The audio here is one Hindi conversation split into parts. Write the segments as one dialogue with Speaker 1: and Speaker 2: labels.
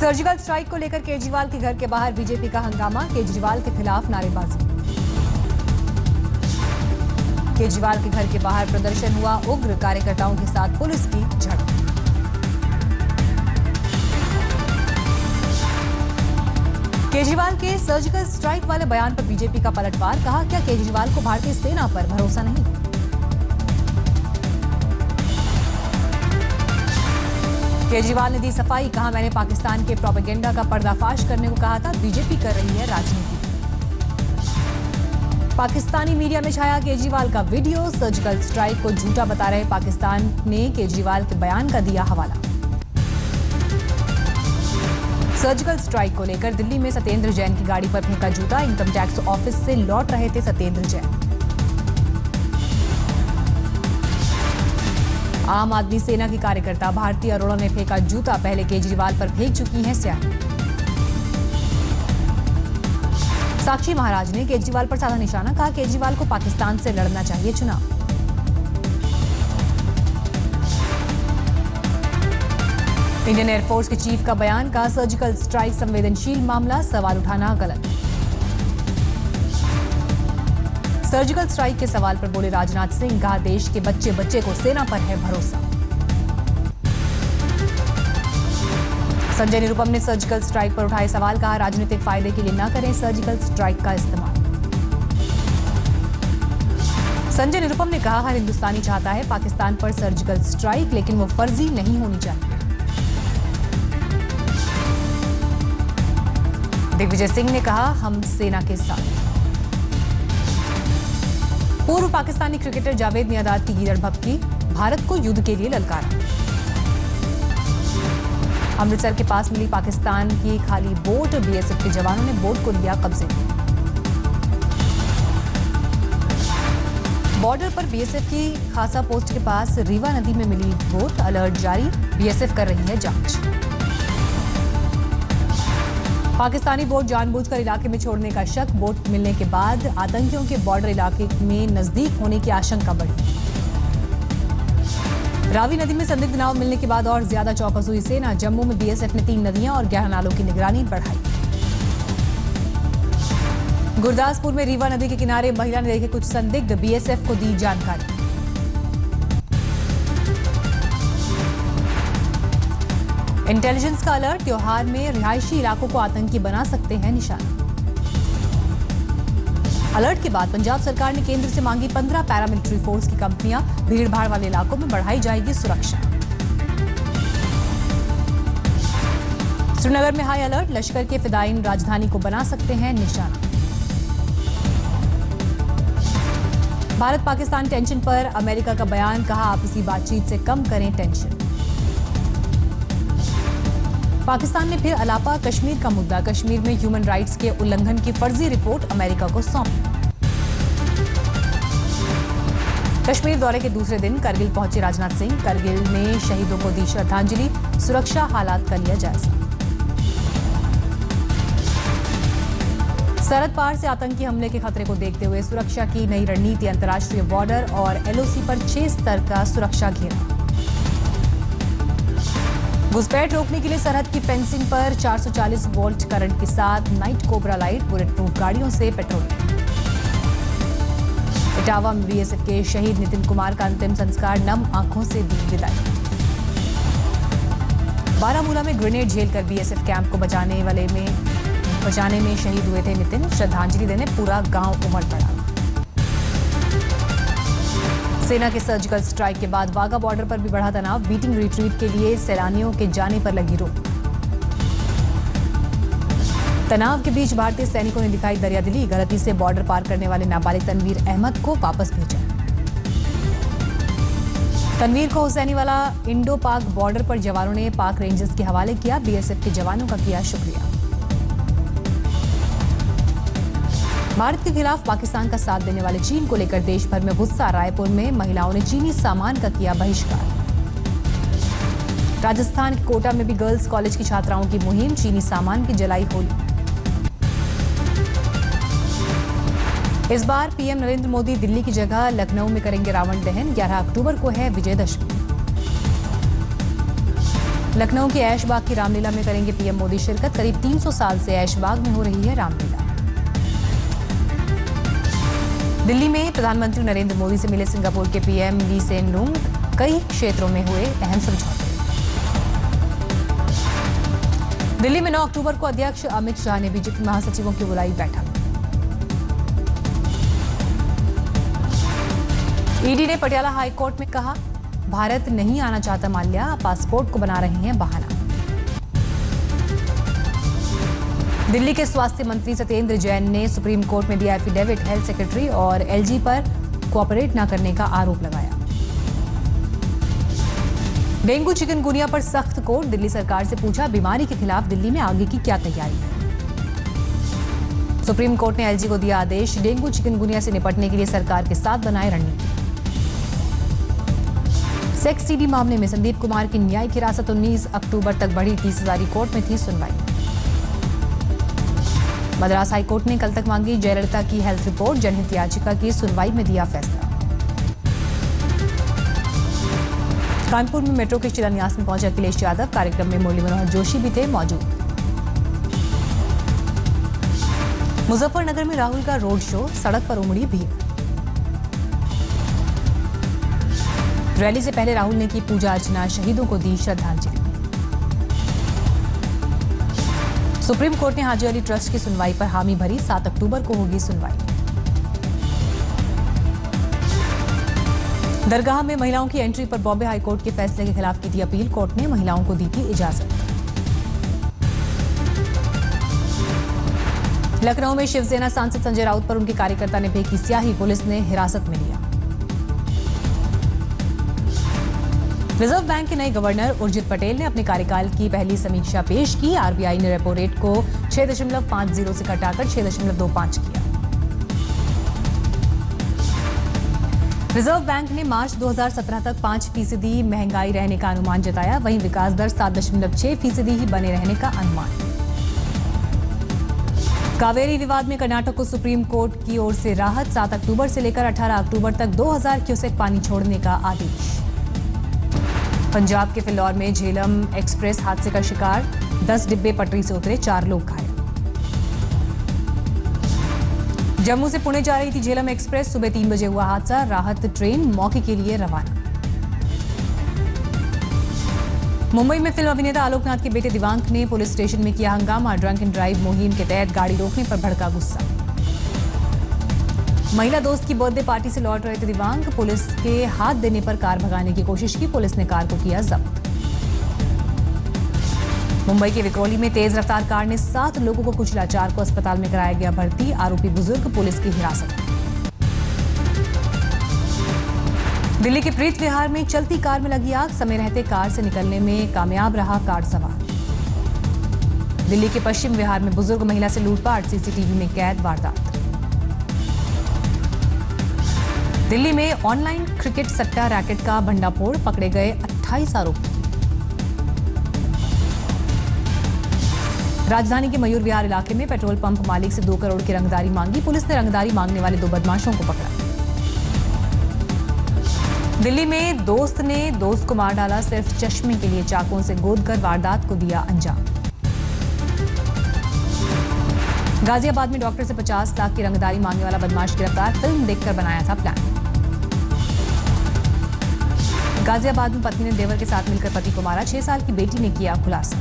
Speaker 1: सर्जिकल स्ट्राइक को लेकर केजरीवाल के घर के बाहर बीजेपी का हंगामा, केजरीवाल के खिलाफ नारेबाजी। केजरीवाल के घर के बाहर प्रदर्शन हुआ उग्र, कार्यकर्ताओं के साथ पुलिस की झड़प। केजरीवाल के सर्जिकल स्ट्राइक वाले बयान पर बीजेपी का पलटवार, कहा क्या केजरीवाल को भारतीय सेना पर भरोसा नहीं। केजरीवाल ने दी सफाई, कहा मैंने पाकिस्तान के प्रोपेगेंडा का पर्दाफाश करने को कहा था, बीजेपी कर रही है राजनीति। पाकिस्तानी मीडिया में छाया केजरीवाल का वीडियो, सर्जिकल स्ट्राइक को झूठा बता रहे पाकिस्तान ने केजरीवाल के बयान का दिया हवाला। सर्जिकल स्ट्राइक को लेकर दिल्ली में सत्येंद्र जैन की गाड़ी पर फेंका जूता, इनकम टैक्स ऑफिस से लौट रहे थे सत्येंद्र जैन। आम आदमी सेना की कार्यकर्ता भारती अरोड़ा ने फेंका जूता, पहले केजरीवाल पर फेंक चुकी हैं स्याही। साक्षी महाराज ने केजरीवाल पर साधा निशाना, कहा केजरीवाल को पाकिस्तान से लड़ना चाहिए चुनाव। इंडियन एयरफोर्स के चीफ का बयान, कहा सर्जिकल स्ट्राइक संवेदनशील मामला, सवाल उठाना गलत। सर्जिकल स्ट्राइक के सवाल पर बोले राजनाथ सिंह, कहा देश के बच्चे बच्चे को सेना पर है भरोसा। संजय निरुपम ने सर्जिकल स्ट्राइक पर उठाए सवाल, कहा राजनीतिक फायदे के लिए न करें सर्जिकल स्ट्राइक का इस्तेमाल। संजय निरुपम ने कहा हर हिंदुस्तानी चाहता है पाकिस्तान पर सर्जिकल स्ट्राइक, लेकिन वो फर्जी नहीं होनी चाहिए। दिग्विजय सिंह ने कहा हम सेना के साथ। पूर्व पाकिस्तानी क्रिकेटर जावेद मियांदाद की गीदड़ भभकी, भारत को युद्ध के लिए ललकारा। अमृतसर के पास मिली पाकिस्तान की खाली बोट, बीएसएफ के जवानों ने बोट को लिया कब्जे में। बॉर्डर पर बीएसएफ की खासा पोस्ट के पास रीवा नदी में मिली बोट, अलर्ट जारी, बीएसएफ कर रही है जांच। पाकिस्तानी बोट जानबूझकर इलाके में छोड़ने का शक, बोट मिलने के बाद आतंकियों के बॉर्डर इलाके में नजदीक होने की आशंका बढ़ी। रावी नदी में संदिग्ध नाव मिलने के बाद और ज्यादा चौकस हुई सेना, जम्मू में बीएसएफ ने 3 नदियां और 11 नालों की निगरानी बढ़ाई। गुरदासपुर में रीवा नदी के किनारे महिला ने देखे कुछ संदिग्ध, बीएसएफ को दी जानकारी। इंटेलिजेंस का अलर्ट, त्योहार में रिहायशी इलाकों को आतंकी बना सकते हैं निशाना। अलर्ट के बाद पंजाब सरकार ने केंद्र से मांगी 15 पैरामिलिट्री फोर्स की कंपनियां, भीड़भाड़ वाले इलाकों में बढ़ाई जाएगी सुरक्षा। श्रीनगर में हाई अलर्ट, लश्कर के फिदायीन राजधानी को बना सकते हैं निशाना। भारत पाकिस्तान टेंशन पर अमेरिका का बयान, कहा आपसी बातचीत से कम करें टेंशन। पाकिस्तान ने फिर अलापा कश्मीर का मुद्दा, कश्मीर में ह्यूमन राइट्स के उल्लंघन की फर्जी रिपोर्ट अमेरिका को सौंपी। कश्मीर दौरे के दूसरे दिन करगिल पहुंचे राजनाथ सिंह, करगिल में शहीदों को दी श्रद्धांजलि, सुरक्षा हालात का लिया जायजा। सरहद पार से आतंकी हमले के खतरे को देखते हुए सुरक्षा की नई रणनीति, अंतर्राष्ट्रीय बॉर्डर और एलओसी पर 6 स्तर का सुरक्षा घेरा। घुसपैठ रोकने के लिए सरहद की फेंसिंग पर 440 वोल्ट करंट के साथ night cobra light, bullet proof गाड़ियों से पेट्रोलिंग। इटावा में बीएसएफ के शहीद नितिन कुमार का अंतिम संस्कार, नम आंखों से दी विदाई। बारामूला में ग्रेनेड झेलकर बीएसएफ कैंप को बचाने में शहीद हुए थे नितिन, श्रद्धांजलि देने पूरा गांव उमड़ पड़ा। सेना के सर्जिकल स्ट्राइक के बाद वाघा बॉर्डर पर भी बढ़ा तनाव, बीटिंग रिट्रीट के लिए सैलानियों के जाने पर लगी रोक। तनाव के बीच भारतीय सैनिकों ने दिखाई दरियादिली, गलती से बॉर्डर पार करने वाले नाबालिग तनवीर अहमद को वापस भेजा। तनवीर को हुसैनीवाला इंडो पाक बॉर्डर पर जवानों ने पाक रेंजर्स के हवाले किया, बीएसएफ के जवानों का किया शुक्रिया। भारत के खिलाफ पाकिस्तान का साथ देने वाले चीन को लेकर देश भर में गुस्सा, रायपुर में महिलाओं ने चीनी सामान का किया बहिष्कार। राजस्थान के कोटा में भी गर्ल्स कॉलेज की छात्राओं की मुहिम, चीनी सामान की जलाई होली। इस बार पीएम नरेंद्र मोदी दिल्ली की जगह लखनऊ में करेंगे रावण दहन, 11 अक्टूबर को है विजयदशमी। लखनऊ के ऐशबाग की रामलीला में करेंगे पीएम मोदी शिरकत। करीब 300 साल से ऐशबाग में हो रही है रामलीला। दिल्ली में प्रधानमंत्री नरेंद्र मोदी से मिले सिंगापुर के पीएम ली सेन लूंग। कई क्षेत्रों में हुए अहम समझौते। दिल्ली में 9 अक्टूबर को अध्यक्ष अमित शाह ने बीजेपी महासचिवों की बुलाई बैठक। ईडी ने पटियाला हाईकोर्ट में कहा, भारत नहीं आना चाहता माल्या, पासपोर्ट को बना रहे हैं बहाना। दिल्ली के स्वास्थ्य मंत्री सत्येंद्र जैन ने सुप्रीम कोर्ट में दिया एफिडेविट। हेल्थ सेक्रेटरी और एलजी पर कोऑपरेट न करने का आरोप लगाया। डेंगू चिकनगुनिया पर सख्त कोर्ट। दिल्ली सरकार से पूछा, बीमारी के खिलाफ दिल्ली में आगे की क्या तैयारी है। सुप्रीम कोर्ट ने एलजी को दिया आदेश, डेंगू चिकनगुनिया से निपटने के लिए सरकार के साथ बनाए रणनीति। सेक्स सीडी मामले में संदीप कुमार की न्यायिक हिरासत 19 अक्टूबर तक बढ़ी। 30 हजारी कोर्ट में थी सुनवाई। मद्रास हाईकोर्ट ने कल तक मांगी जयललिता की हेल्थ रिपोर्ट। जनहित याचिका की सुनवाई में दिया फैसला। कानपुर में मेट्रो के शिलान्यास में पहुंचे अखिलेश यादव। कार्यक्रम में मुरली मनोहर जोशी भी थे मौजूद। मुजफ्फरनगर में राहुल का रोड शो, सड़क पर उमड़ी भीड़। रैली से पहले राहुल ने की पूजा अर्चना, शहीदों को दी श्रद्धांजलि। सुप्रीम कोर्ट ने हाजी अली ट्रस्ट की सुनवाई पर हामी भरी। 7 अक्टूबर को होगी सुनवाई। दरगाह में महिलाओं की एंट्री पर बॉम्बे हाईकोर्ट के फैसले के खिलाफ की थी अपील। कोर्ट ने महिलाओं को दी थी इजाजत। लखनऊ में शिवसेना सांसद संजय राउत पर उनके कार्यकर्ता ने फेंकी स्याही। पुलिस ने हिरासत में लिया। रिजर्व बैंक के नए गवर्नर उर्जित पटेल ने अपने कार्यकाल की पहली समीक्षा पेश की। आरबीआई ने रेपो रेट को 6.50 से घटाकर 6.25 किया। रिजर्व बैंक ने मार्च 2017 तक 5% महंगाई रहने का अनुमान जताया। वहीं विकास दर 7.6% ही बने रहने का अनुमान। कावेरी विवाद में कर्नाटक को सुप्रीम कोर्ट की ओर से राहत। 7 अक्टूबर से लेकर 18 अक्टूबर तक 2000 क्यूसेक पानी छोड़ने का आदेश। पंजाब के फिल्लौर में झेलम एक्सप्रेस हादसे का शिकार। 10 डिब्बे पटरी से उतरे, 4 लोग घायल। जम्मू से पुणे जा रही थी झेलम एक्सप्रेस। सुबह 3 बजे हुआ हादसा। राहत ट्रेन मौके के लिए रवाना। मुंबई में फिल्म अभिनेता आलोकनाथ के बेटे दिवांक ने पुलिस स्टेशन में किया हंगामा। ड्रंक एंड ड्राइव मुहिम के तहत गाड़ी रोकने पर भड़का गुस्सा। महिला दोस्त की बर्थडे पार्टी से लौट रहे थे दिवांक। पुलिस के हाथ देने पर कार भगाने की कोशिश की। पुलिस ने कार को किया जब्त। मुंबई के विक्रोली में तेज रफ्तार कार ने 7 लोगों को कुचला। 4 को अस्पताल में कराया गया भर्ती। आरोपी बुजुर्ग पुलिस की हिरासत में। दिल्ली के प्रीत विहार में चलती कार में लगी आग। समय रहते कार से निकलने में कामयाब रहा कार सवार। दिल्ली के पश्चिम विहार में बुजुर्ग महिला से लूटपाट। सीसीटीवी में कैद वारदात। दिल्ली में ऑनलाइन क्रिकेट सट्टा रैकेट का भंडाफोड़। पकड़े गए 28 आरोपी। राजधानी के मयूर विहार इलाके में पेट्रोल पंप मालिक से 2 करोड़ की रंगदारी मांगी। पुलिस ने रंगदारी मांगने वाले 2 बदमाशों को पकड़ा। दिल्ली में दोस्त ने दोस्त को मार डाला। सिर्फ चश्मे के लिए चाकुओं से गोदकर वारदात को दिया अंजाम। गाजियाबाद में डॉक्टर से 50 लाख की रंगदारी मांगने वाला बदमाश गिरफ्तार। फिल्म देखकर बनाया था प्लान। गाजियाबाद में पत्नी ने देवर के साथ मिलकर पति को मारा। 6 साल की बेटी ने किया खुलासा।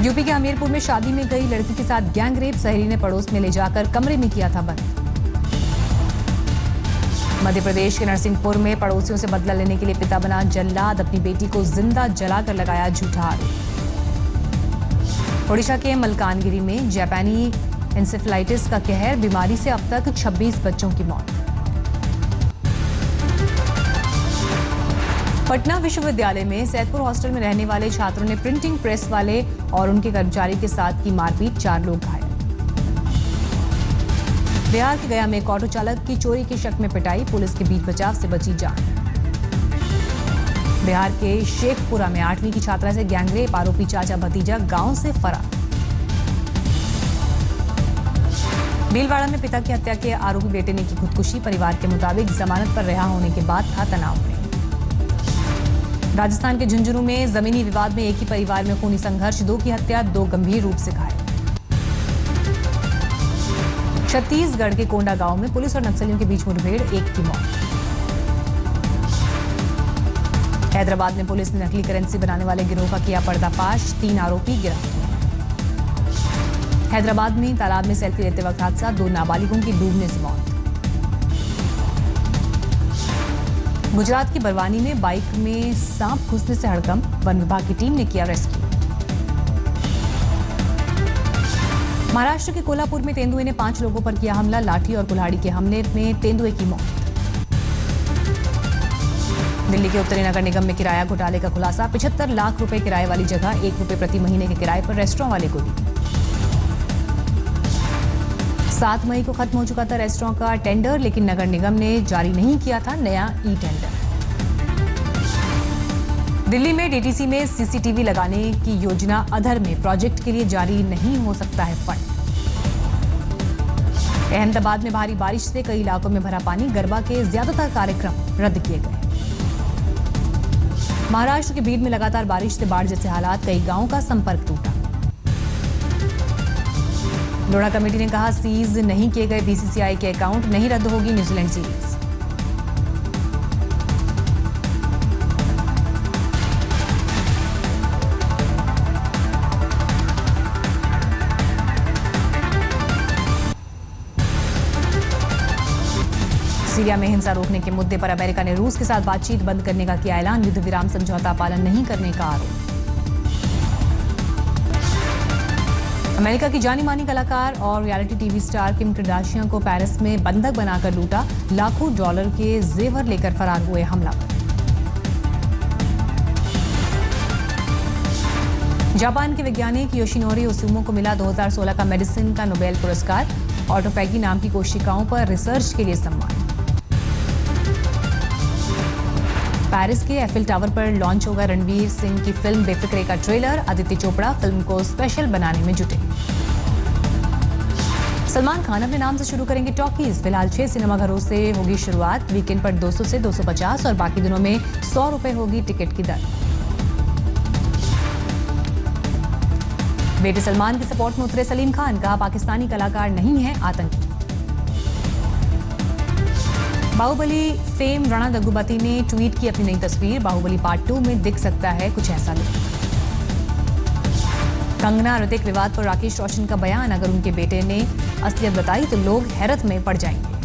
Speaker 1: यूपी के हमीरपुर में शादी में गई लड़की के साथ गैंग रेप। सहेली ने पड़ोस में ले जाकर कमरे में किया था बंद। मध्य प्रदेश के नरसिंहपुर में पड़ोसियों से बदला लेने के लिए पिता बना जल्लाद। अपनी बेटी को जिंदा जलाकर लगाया झूठा आरोप। ओडिशा के मलकानगिरी में जापानी इंसेफेलाइटिस का कहर। बीमारी से अब तक 26 बच्चों की मौत। पटना विश्वविद्यालय में सैदपुर हॉस्टल में रहने वाले छात्रों ने प्रिंटिंग प्रेस वाले और उनके कर्मचारी के साथ की मारपीट। 4 लोग घायल। बिहार के गया में एक ऑटो चालक की चोरी के शक में पिटाई। पुलिस के बीच बचाव से बची जान। बिहार के शेखपुरा में 8वीं की छात्रा से गैंगरेप। आरोपी चाचा भतीजा गांव से फरार। भीलवाड़ा में पिता की हत्या के आरोपी बेटे ने की खुदकुशी। परिवार के मुताबिक जमानत पर रिहा होने के बाद था तनाव में। राजस्थान के झुंझुनू में जमीनी विवाद में एक ही परिवार में खूनी संघर्ष, 2 की हत्या, 2 गंभीर रूप से घायल। छत्तीसगढ़ के कोंडा गांव में पुलिस और नक्सलियों के बीच मुठभेड़, 1 की मौत। हैदराबाद में पुलिस ने नकली करेंसी बनाने वाले गिरोह का किया पर्दाफाश, 3 आरोपी गिरफ्तार। हैदराबाद में तालाब में सेल्फी लेते वक्त हादसा, 2 नाबालिगों की डूबने से मौत। गुजरात की बरवानी में बाइक में सांप घुसने से हड़कंप, वन विभाग की टीम ने किया रेस्क्यू। महाराष्ट्र के कोल्हापुर में तेंदुए ने 5 लोगों पर किया हमला, लाठी और कुल्हाड़ी के हमले में तेंदुए की मौत। दिल्ली के उत्तरी नगर निगम में किराया घोटाले का खुलासा, 75 लाख रुपए किराए वाली जगह 1 रुपए प्रति महीने के किराए पर रेस्टोरेंट वाले को दी। 7 मई को खत्म हो चुका था रेस्टोरेंट का टेंडर, लेकिन नगर निगम ने जारी नहीं किया था नया ई टेंडर। दिल्ली में डीटीसी में सीसीटीवी लगाने की योजना अधर में, प्रोजेक्ट के लिए जारी नहीं हो सकता है फंड। अहमदाबाद में भारी बारिश से कई इलाकों में भरा पानी, गरबा के ज्यादातर कार्यक्रम रद्द किए गए। महाराष्ट्र के बीड में लगातार बारिश से बाढ़ जैसे हालात, कई गांवों का संपर्क टूटा। लोढ़ा कमेटी ने कहा सीज नहीं किए गए बीसीसीआई के अकाउंट, नहीं रद्द होगी न्यूजीलैंड सीरीज। सीरिया में हिंसा रोकने के मुद्दे पर अमेरिका ने रूस के साथ बातचीत बंद करने का किया ऐलान, युद्ध विराम समझौता पालन नहीं करने का आरोप। अमेरिका की जानी मानी कलाकार और reality TV star Kim Kardashian को पेरिस में बंधक बनाकर लूटा, लाखों डॉलर के जेवर लेकर फरार हुए हमलावर। जापान के वैज्ञानिक योशिनोरी ओसुमो को मिला 2016 का मेडिसिन का नोबेल पुरस्कार, ऑटोफैगी नाम की कोशिकाओं पर रिसर्च के लिए सम्मान। पेरिस के एफिल टावर पर लॉन्च होगा रणवीर सिंह की फिल्म बेफिक्रे का ट्रेलर, आदित्य चोपड़ा फिल्म को स्पेशल बनाने में जुटे। सलमान खान अपने नाम से शुरू करेंगे टॉकीज, फिलहाल 6 सिनेमाघरों से होगी शुरुआत, वीकेंड पर 200 से 250 और बाकी दिनों में 100 रुपए होगी टिकट की दर। बेटे सलमान के सपोर्ट में उतरे सलीम खान, कहा पाकिस्तानी कलाकार नहीं है आतंकी। बाहुबली फेम राणा दग्गुबाती ने ट्वीट की अपनी नई तस्वीर, बाहुबली पार्ट 2 में दिख सकता है कुछ ऐसा लुक। कंगना ऋतिक विवाद पर राकेश रोशन का बयान, अगर उनके बेटे ने असलियत बताई तो लोग हैरत में पड़ जाएंगे।